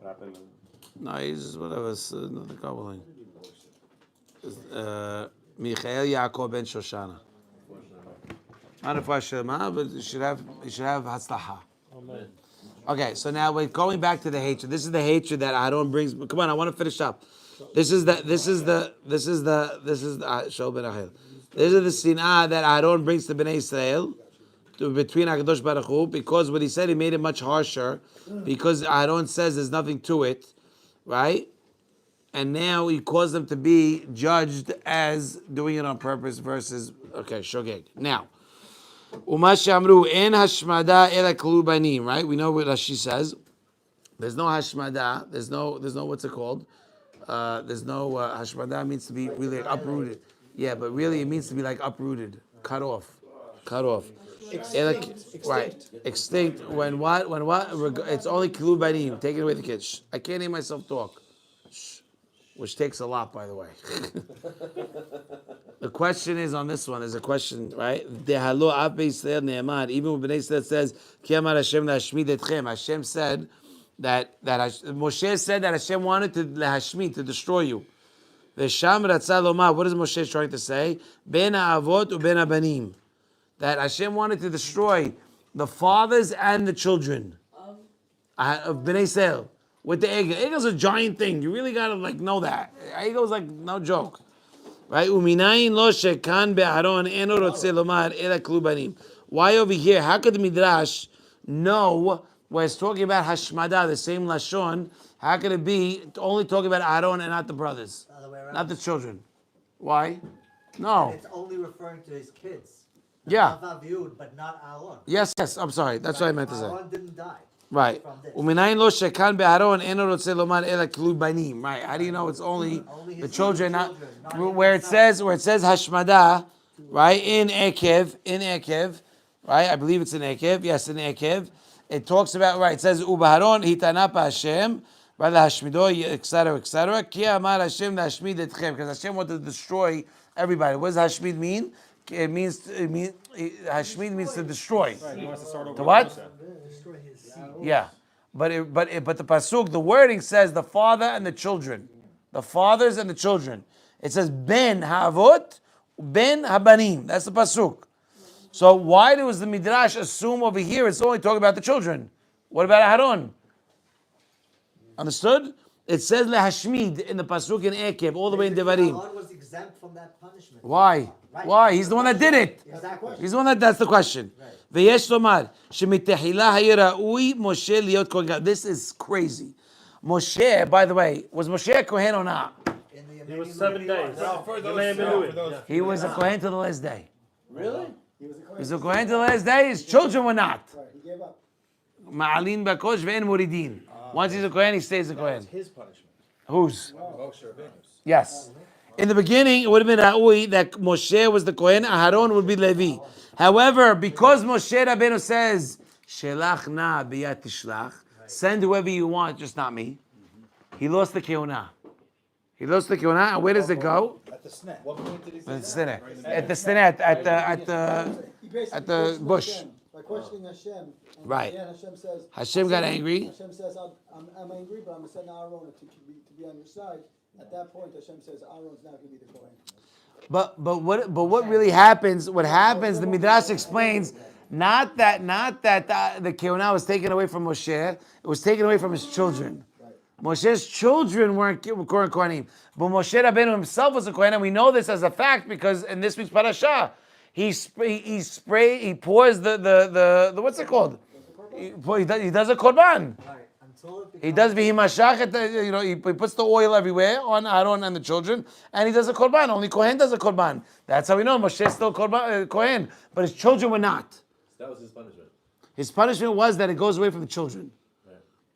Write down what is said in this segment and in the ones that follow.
What happened? No, he's whatever. Another couple things. Michael Yaakov ben Shoshana. Not a Shema, but you should have Hatzlacha. Amen. Okay, so now we're going back to the hatred. This is the hatred that Aharon brings. Come on, I want to finish up. This is the Shol ben Achel. This is the sinah that Aharon brings to Bnei Israel between Hakadosh Baruch Hu, because what he said, he made it much harsher, because Aharon says there's nothing to it, right? And now he caused them to be judged as doing it on purpose versus shogeg. Now, Umash Amru en hashmada ela kulubanim, right? We know what Rashi says. There's no hashmada. There's no what's it called? There's no hashmada means to be really uprooted. Yeah, but really it means to be like uprooted, cut off. Extinct. Right, extinct. When what? It's only kulubanim. Taking away the kids. I can't hear myself talk. Which takes a lot, by the way. The question is on this one. There's a question, right? Even when Bnei Yisrael says, "Ki amar Hashem lehashmid etchem," Hashem said that Moshe said that Hashem wanted to lehashmid, to destroy you. V'sham ratzah lomar. What is Moshe trying to say? Ben ha'avot uben ha'banim. That Hashem wanted to destroy the fathers and the children of Bnei Yisrael. With the egel. Egel's a giant thing. You really gotta know that. Egel's no joke. Right? Uminayin lo shekan be'aron eno rotze lomar ela klubanim. Why over here? How could the Midrash know where it's talking about Hashmada, the same Lashon? How could it be only talking about Aharon and not the brothers? The other way around. Not the children. Why? No. It's only referring to his kids. Yeah. Viewed, but not Aharon. Yes. I'm sorry. That's what I meant to say. Aharon didn't die. Right. Uminayin lo shekan be'aron eno rotze lomar ela klubanim. Right. How do you know it's only the children? Not where it says hashmada, right? In Ekev, right? I believe it's in Ekev. Yes, in Ekev. It talks about, right? It says ubaharon hitana pa Hashem, right? Hashmido, etc. Ki amar Hashem lehashmid etchem, because Hashem wanted to destroy everybody. What does hashmid mean? Hashmid means to destroy. Right, he wants to start over. To what? Destroy his seed. Yeah, but the pasuk, the wording says the father and the children, the fathers and the children. It says ben havot, ben habanim. That's the pasuk. So why does the Midrash assume over here it's only talking about the children? What about Aharon? Understood? It says lehashmid in the pasuk in Ekev, all the way in Devarim. Aharon was exempt from that punishment. Why? Right. Why? He's the one that did it. He's the one that's the question. V'yesh lomar shemitehila hayiraui Moshe liot kohen gadol. This is crazy. Moshe, by the way, was Moshe a kohen or not? He was 7 days. He was a kohen till the last day. Really? He was a kohen till the last day. His children were not. Right, he gave up. Ma'alin bakosh ve'en muridin. Once he's a kohen, he stays a kohen. His punishment. Whose? Moshe Rabbeinu's. Yes. In the beginning, it would have been Ra'ui that Moshe was the Kohen, Aharon would be Levi. However, because Moshe Rabbeinu says, Shelach na biyat tishlach, send whoever you want, just not me, he lost the Keunah. And where does it go? At the sneh. What point did he say? At the Stinet, at the bush. By questioning Hashem. Right. And Hashem says. Hashem got angry. Hashem says, I'm angry, but I'm going to send Aharon to be on your side. At that point, Hashem says, Aaron's not going to be the Kohen. But what really happens? What happens? The Midrash explains not that the Keunah was taken away from Moshe. It was taken away from his children. Right. Moshe's children weren't Kohanim, but Moshe Rabbeinu himself was a Kohen, and we know this as a fact because in this week's parasha, he pours the what's it called? He does a korban. He does v'himashach, he puts the oil everywhere on Aharon and the children, and he does a korban. Only Kohen does a korban. That's how we know Moshe is still Kohen, but his children were not. That was his punishment. His punishment was that it goes away from the children.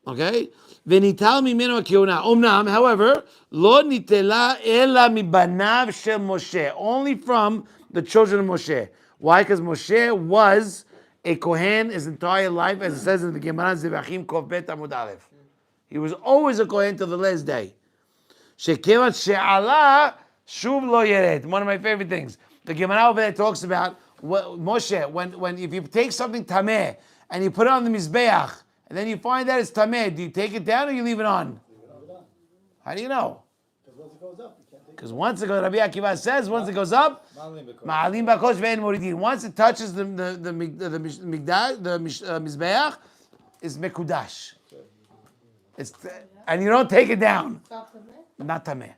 Okay? V'nital mimenu ha'keuna. Omnam, however, lo nitela ela mibanav shel Moshe. Only from the children of Moshe. Why? Because Moshe was a Kohen his entire life, as it says in the Gemara, Zevachim Kov Bet Amud Aleph. He was always a Kohen till the last day. Shekevat she'ala shuv lo yered. One of my favorite things. The Gemara over there talks about Moshe, when if you take something tameh and you put it on the Mizbeach, and then you find that it's tameh. Do you take it down or you leave it on? How do you know? Because once it goes up, you can't take it. Because once it goes, Rabbi Akiva says, once it goes up, ma'alim bakosh ve'en moridin. Once it touches the mizbeach, it's mekudash. And you don't take it down. Not tameh.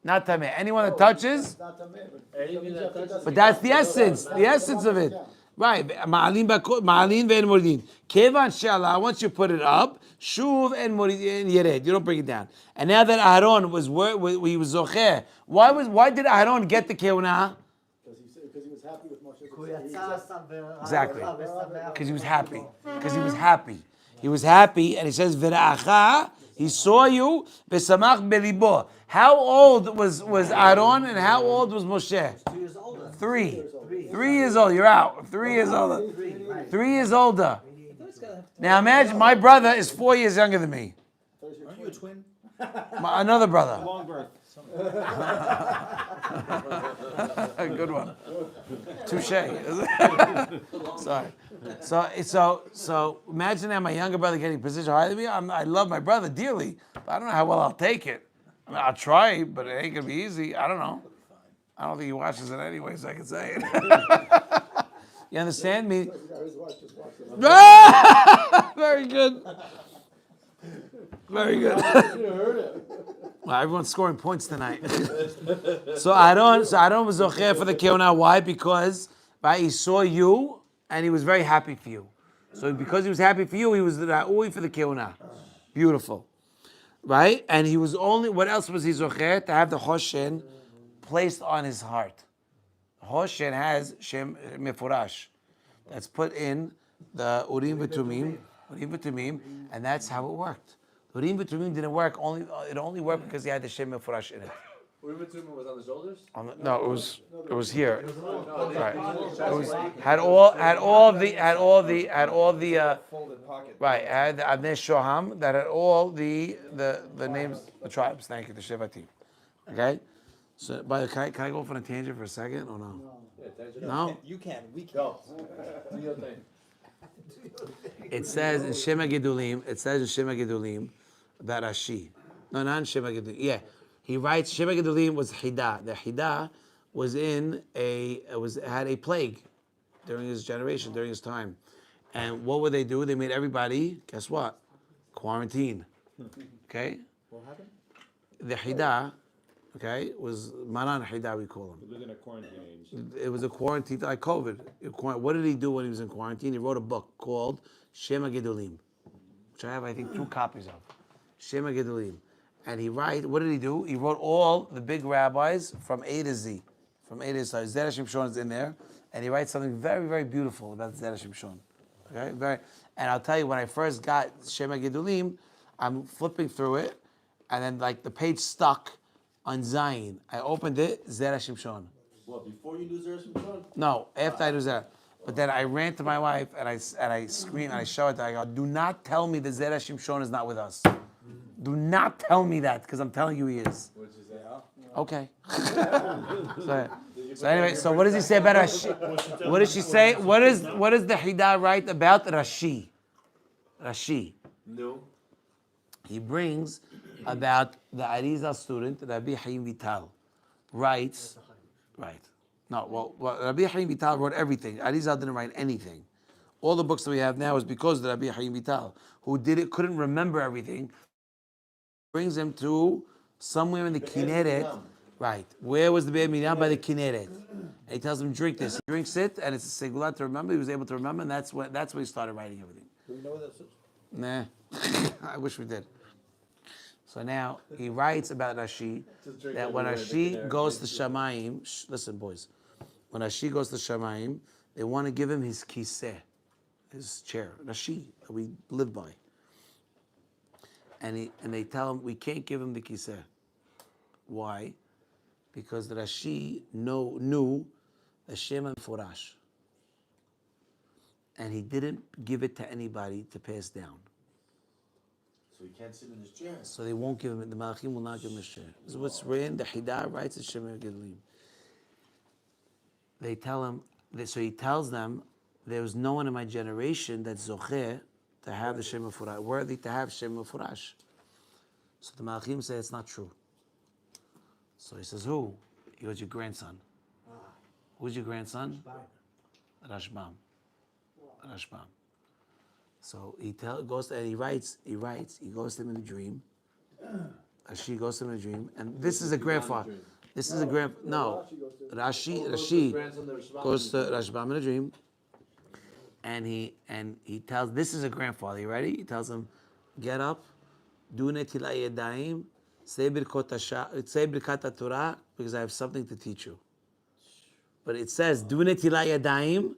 Not tameh. Anyone that touches, It's not tameh, but but that's the essence of it. Right. Ma'alin ve'en moridin. Kevan she'ala, once you put it up, shuv en moridin yered. You don't bring it down. And now that Aharon was he was zocher, why did Aharon get the keuna? because he was happy with Moshe. Exactly. Because he was happy. He was happy, and he says, "V'ra'acha." He saw you. V'samach belibo. How old was Aharon, and how old was Moshe? 2 years older. 3. 3 years old. You're out. 3 years older. 3 years older. Now imagine my brother is 4 years younger than me. Aren't you a twin? Another brother. Long birth. Good one. Touche. Sorry. So imagine that my younger brother getting a position higher than me. I love my brother dearly, but I don't know how well I'll take it. I mean, I'll try, but it ain't gonna be easy. I don't know. I don't think he watches it anyway, so I can say it. You understand me? His wife just watched it. Very good. Very good. Well, everyone's scoring points tonight. So Aharon was zocher for the keuna. Why? Because he saw you and he was very happy for you. So because he was happy for you, he was the ra'ui for the keuna. Beautiful, right? And he was only. What else was he zocher? To have the hoshen placed on his heart. Hoshen has shem mefurash. That's put in the urim v'tumim, and that's how it worked. Urim v'tumim didn't work. It only worked because he had the shem mefurash in it. Urim v'tumim was on the shoulders? No, it was here. Right. It was had all the Folded pocket. right. Had the Adnei Shoham that had all the names, the tribes. Thank you, the Shevatim. Okay. So, by the way, can I go for a tangent for a second or no? No. You can. We can. Go. Do your thing. It says in Shema Gedulim. That Rashi. No, not in Shema Gedulim. Yeah, he writes Shema Gedulim was Hida. The Hida was had a plague during his generation, during his time. And what would they do? They made everybody, guess what? Quarantine. Okay. What happened? The Hida, okay, was Maran Hida, we call him. We live in a quarantine age. It was a quarantine, like COVID. What did he do when he was in quarantine? He wrote a book called Shema Gedulim, which I have, I think, 2 copies of. Shema Gedulim. And what did he do? He wrote all the big rabbis from A to Z. Zera Shimshon is in there. And he writes something very, very beautiful about Zera Shimshon. Okay? And I'll tell you, when I first got Shema Gedulim, I'm flipping through it, and then like the page stuck on Zayin. I opened it, Zera Shimshon. What, before you knew Zera Shimshon? No, after I do that. But then I ran to my wife and I screamed and I showed it. I go, do not tell me that Zera Shimshon is not with us. Do not tell me that, because I'm telling you he is. What did you say, huh? Okay. So anyway, so what does he say about Rashi? What does she say? What does the Hida write about Rashi? No. He brings about the Arizal student, Rabbi Chaim Vital, writes, right. No, well, Rabbi Chaim Vital wrote everything. Arizal didn't write anything. All the books that we have now is because of Rabbi Chaim Vital, who couldn't remember everything. Brings him to somewhere in the Kinneret. Right. Where was the Be'er Miriam? By the Kinneret. And he tells him, drink this. He drinks it, and it's a segula to remember. He was able to remember, and that's when he started writing everything. Do we know what that's? Nah. I wish we did. So now he writes about Rashi that when Rashi goes to Shamayim, listen, boys, when Rashi goes to Shamayim, they want to give him his kiseh, his chair, Rashi that we live by, and they tell him we can't give him the kiseh. Why? Because the Rashi knew the Shema Forash, and he didn't give it to anybody to pass down. So he can't sit in his chair. So they won't give him, the Malachim will not give him a share. This is what's written, the Hidah writes in Shema Gedulim. They tell him, so he tells them, there was no one in my generation that's Zocher to have the Shem Mefurash, worthy to have Shem Mefurash. So the Malachim say it's not true. So he says, who? He goes, your grandson. Who's your grandson? Rashbam. Rashbam. So he goes and he writes, he goes to him in a dream. She goes to him in a dream, and this is a grandfather. This is a no. Rashi goes to Rashbam in a dream, and he tells, this is a grandfather. You ready? He tells him, get up, do netilat yadayim, say birkat Torah, because I have something to teach you. But it says, do netilat yadayim.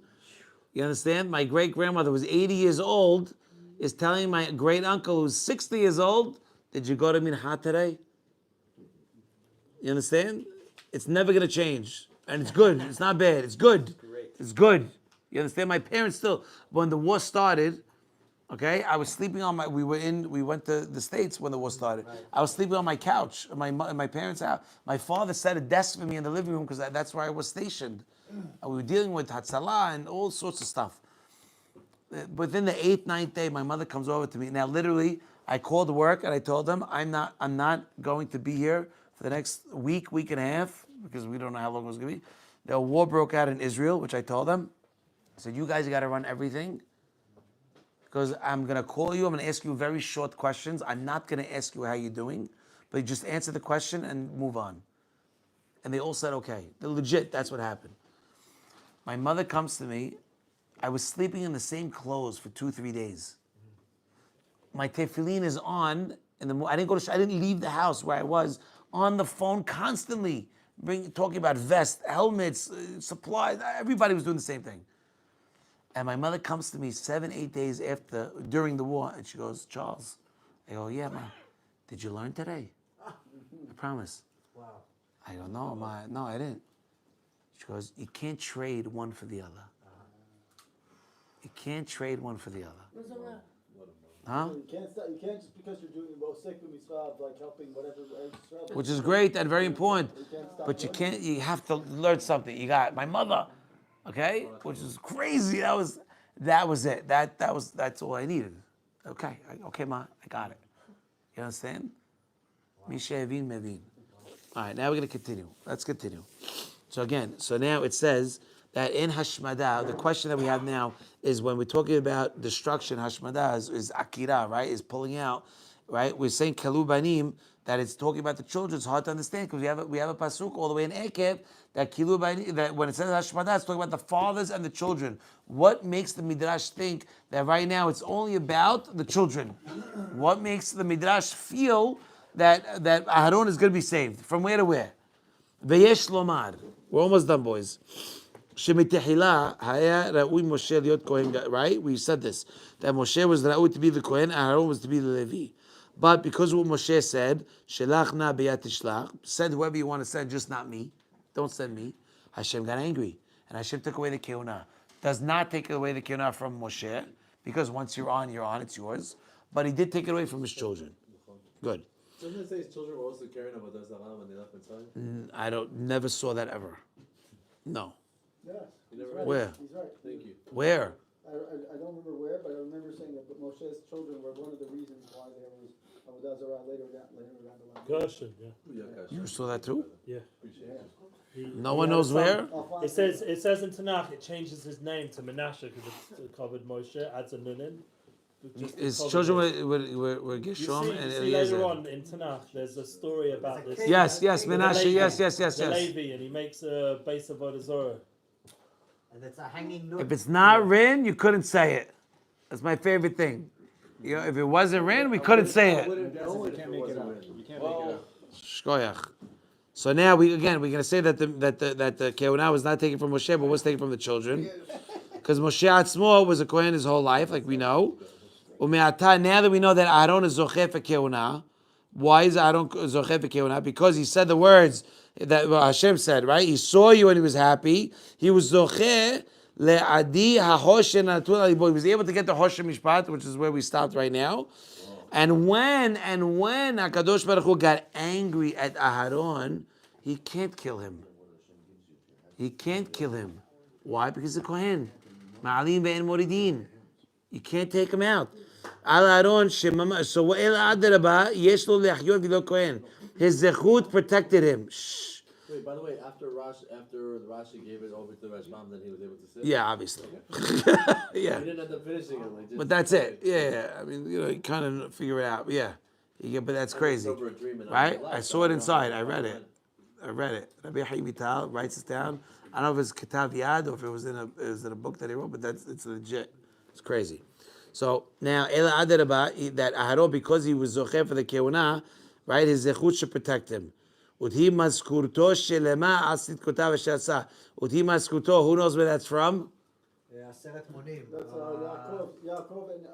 You understand? My great grandmother was 80 years old, is telling my great uncle who's 60 years old, did you go to Mincha today? You understand? It's never going to change. And it's good. It's not bad. It's good. It's good. You understand? My parents still, when the war started, okay, I was sleeping on we went to the States when the war started. Right. I was sleeping on my couch, my parents' house. My father set a desk for me in the living room because that's where I was stationed. We were dealing with Hatzalah and all sorts of stuff. Within the 8th, 9th day, my mother comes over to me. Now, literally, I called work and I told them I'm not going to be here for the next week and a half, because we don't know how long it was going to be. The war broke out in Israel, which I told them. I said, you guys got to run everything, because I'm going to call you. I'm going to ask you very short questions. I'm not going to ask you how you're doing, but just answer the question and move on. And they all said, okay. They're legit. That's what happened. My mother comes to me. I was sleeping in the same clothes for 2-3 days. My tefillin is on in the morning. I didn't leave the house where I was, on the phone constantly, talking about vests, helmets, supplies. Everybody was doing the same thing. And my mother comes to me 7-8 days during the war, and she goes, Charles. I go, yeah, Ma. Did you learn today? I promise. Wow. I go, no, Ma. No, I didn't. She goes, you can't trade one for the other. You can't trade one for the other. Huh? You can't just because you're doing like helping whatever. Which is great and very important. But you have to learn something. You got my mother, okay? Which is crazy. That was it. That's all I needed. Okay, Ma, I got it. You understand? Misha Evin Mevin. All right, now we're going to continue. Let's continue. So now it says that in Hashmada, the question that we have now is when we're talking about destruction, Hashmada is Akira, right? Is pulling out, right? We're saying Kalu Banim, that it's talking about the children. It's hard to understand because we have a pasuk all the way in Ekev that Kilu Banim, that when it says Hashmada, it's talking about the fathers and the children. What makes the Midrash think that right now it's only about the children? What makes the Midrash feel that Aharon is going to be saved? From where to where? Veyesh Lomar. We're almost done, boys. Shemitehila haya ra'ui Moshe liot kohen. Right? We said this, that Moshe was ra'ui to be the kohen, Aharon was to be the Levi. But because of what Moshe said, Shelach na b'yat tishlach, send whoever you want to send, just not me. Don't send me. Hashem got angry, and Hashem took away the keuna. Does not take away the keuna from Moshe, because once you're on, it's yours. But he did take it away from his children. Good. Doesn't it say his children were also carrying Avodah Zarah when they left Mitzrayim? I never saw that ever. No. Yeah. You never read Where? it? He's right. Thank you. Where? I don't remember where, but I remember saying that Moshe's children were one of the reasons why there was Avodah Zarah later down the line. Question, yeah. Yeah, gotcha. You saw that too? Yeah. Appreciate it. No one knows where? I'll find It says in Tanakh it changes his name to Menashe because it's covered Moshe, adds a nun in. Just to His cover children it. were You Gershom and see later Eliezer. on in Tanakh, there's a story about this. Yes, Menashe, Levi. yes. The Levi, and he makes a base of Avodah Zarah. And it's a hanging note. If it's not written, you couldn't say it. That's my favorite thing. You know, if it wasn't written, we couldn't say it. No one can make it up. You can't make it up. Shkoyach. So now we're going to say that the Keuna was not taken from Moshe, but was taken from the children, because Moshe Atzmo was a Kohen his whole life, like we know. Ume'ata, now that we know that Aharon is Zocheh for Keuna, why is Aharon Zocheh for Keuna? Because he said the words that Hashem said, right? He saw you and he was happy. He was Zocheh le'adi ha'hoshen natul alibo. He was able to get the Hoshen Mishpat, which is where we stopped right now. And when HaKadosh Baruch Hu got angry at Aharon, he can't kill him. He can't kill him. Why? Because the Kohen. Ma'alim ve'en moridin. You can't take him out. Al Aharon shemama. So what el adraba yesh lo le'achyot v'lo kohen. His zechut protected him. Shh. Wait, by the way, after Rashi gave it over to Rashbam, then he was able to sit. Yeah, obviously. Yeah. He didn't end up finishing it. Like, just, But that's it. Yeah. I mean, you kind of figure it out. Yeah. But that's crazy, over a dream and right? life, I saw it inside. I read Amen. it. Rabbi Chaim Kanievski writes it down. I don't know if it's Ketav Yad or if it was in a book that he wrote, but it's legit. It's crazy. So now Ela Adaraba, that Aharon, because he was zocher for the keuna, right? His zechut should protect him. Udhi maskurto shelema asit kotav shasa. Udhi maskurto. Who knows where that's from? Aseret Monim. That's Yaakov and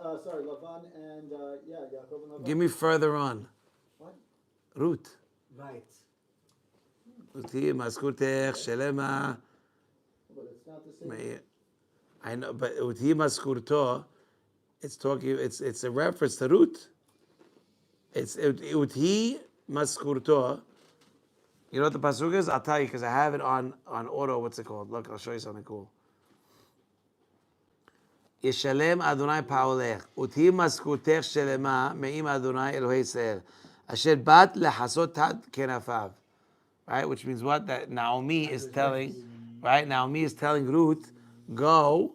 Lavan and Yaakov and Lavan. Give me further on. What? Ruth. Right. Udhi maskurtech shelema. But it's not the same. I know, but Udhi maskurto. It's a reference to Ruth. It's Udhi maskurto. You know what the pasuk is? I'll tell you because I have it on auto. What's it called? Look, I'll show you something cool. Yishalem Adonai Paolech Uti Maskutech Shelema Me'im Adonai Elohei Yisrael Asher Bat Lehasot Tad Kenafav. Right, which means what? That Naomi is telling, right? Naomi is telling Ruth, go,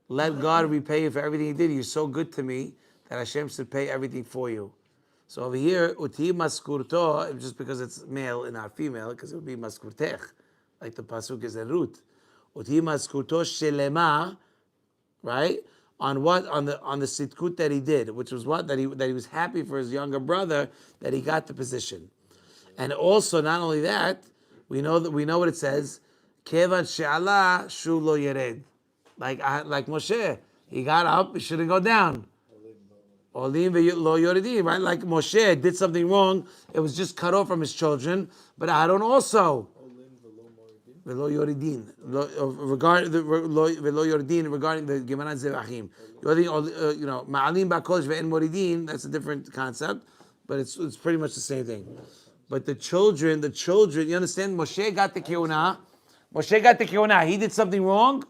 let God repay you for everything He did. You're so good to me that Hashem should pay everything for you. So over here, Uti Maskurto, just because it's male and not female, because it would be Maskurtech, like the pasuk is in Ruth. Uti Maskurto Shelema. Right? On what? On the sitkut that he did, which was what? That he was happy for his younger brother that he got the position. And also, not only that, we know what it says. Kevan she'ala shu lo yered. Like Moshe, he got up, he shouldn't go down. Olim lo yoredim, right? Like Moshe did something wrong, it was just cut off from his children. But Aharon also. Velo yoridin. Regarding the Gemara Zevachim. Ma'alim ba'kodesh ve'en moridin. That's a different concept, but it's pretty much the same thing. But the children. You understand? Moshe got the keuna. He did something wrong.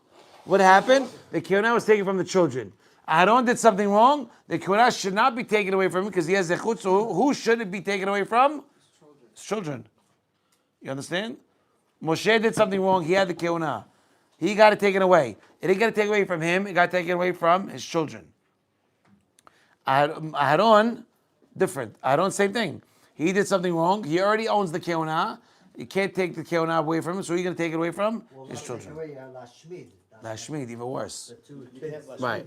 What happened? The keuna was taken from the children. Aharon did something wrong. The keuna should not be taken away from him because he has zechut. So who should it be taken away from? His children. You understand? Moshe did something wrong. He had the keuna. He got it taken away. It didn't get it taken away from him. It got taken away from his children. Aharon, different. Aharon, same thing. He did something wrong. He already owns the keuna. You can't take the keuna away from him. So you're going to take it away from his children. Lashmid, even worse. Right.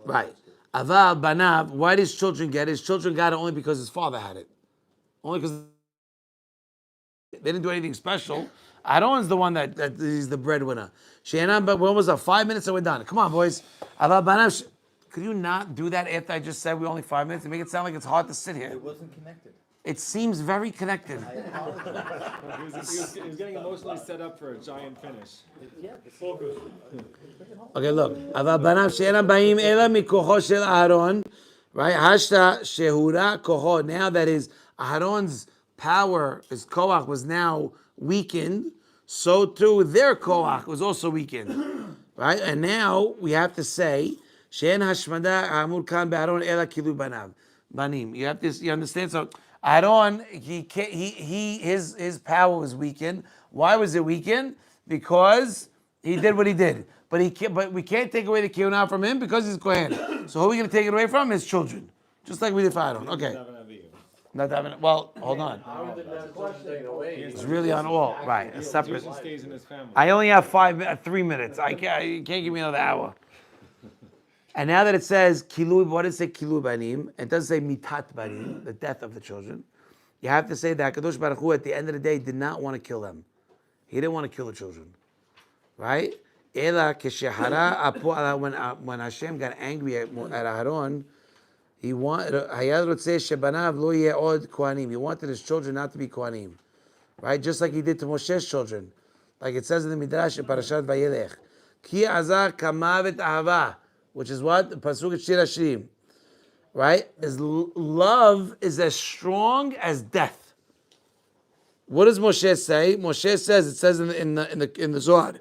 Right. Aval banav. Why did his children get it? His children got it only because his father had it. Only because they didn't do anything special. Aharon's the one that he's the breadwinner. She'enam, but when was it? 5 minutes and we're done. Come on, boys. Aval banav. Could you not do that after I just said we're only 5 minutes and make it sound like it's hard to sit here? It wasn't connected. It seems very connected. He was getting emotionally set up for a giant finish. Okay, look. Aval banav she'enam ba'im ela mikocho shel Aharon. Right? Hashta shehura kocho. Now that is Aharon's power, his koach was now weakened, so too their koach was also weakened. Right? And now we have to say, She'en hashmada amur kan be'Aharon ela kilu banav. Banim. You understand? So Aharon, his power was weakened. Why was it weakened? Because he did what he did. But we can't take away the keuna from him because he's Kohen. So who are we going to take it away from? His children. Just like we did for Aharon. Okay. Not having. Well, hold on. It's really on all. Right. A separate. Stays in his family. I only have 3 minutes. You can't give me another hour. And now that it says kilu, what does it say kilu banim? It doesn't say mitat banim, the death of the children. You have to say that Kadosh Baruch Hu at the end of the day did not want to kill them. He didn't want to kill the children, right? Ela keshehara when Hashem got angry at Aharon, he wanted his children not to be kohanim, right? Just like he did to Moshe's children, like it says in the Midrash in Parashat Vayelech, ki azar kamavet ahava. Which is what? The Pasuk of Shir Hashirim. Right? Love is as strong as death. What does Moshe say? Moshe says, it says in the Zohar,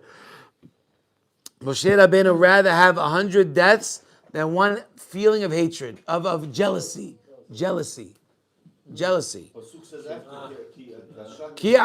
Moshe Rabbeinu rather have 100 deaths Then one feeling of hatred, of jealousy. Jealousy. Pasuk says after, Ki-